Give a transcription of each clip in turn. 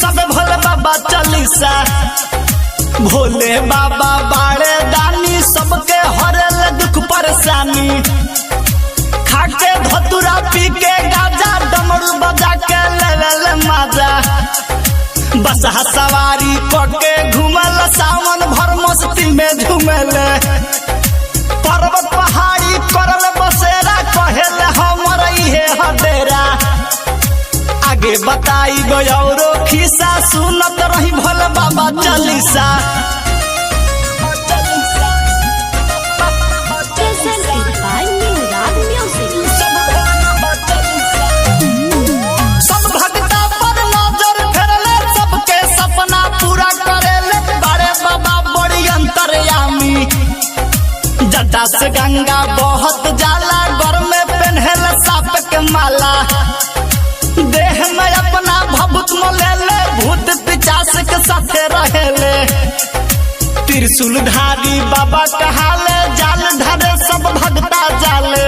सब भोले बाबा चालीसा। भोले बाबा बाड़े दानी सबके हरेल दुख परेशानी। खाके धतुरा पी के गाजा डमरू बजा के ले माजा। बसहा सवारी करके घूमल सावन भर मस्ती में झूमल। पर्वत पहाड़ी करल बसेरा कहेल हमर इहे हडेरा। आगे बताई गौरो खिस्सा सुनत रही भोले बाबा चालीसा। जटा से गंगा बहुत जाला घर में पहनल साप के माला। देह में अपना भभूत मोलेले भूत पिचास के साथे रहेले। त्रिशूल धारी बाबा कहाले जाल धरे सब भगता जाले।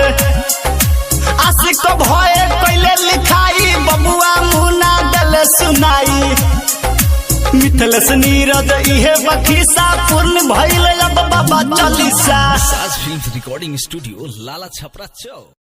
आशिक भय कैले लिखाई बबुआ मुना दले सुनाई। मिथलेश नीरज इहे बखीसा पूर्ण भइल अब बाबा चालीसा। साज फिल्म रिकॉर्डिंग स्टूडियो लाला छपरा चौक।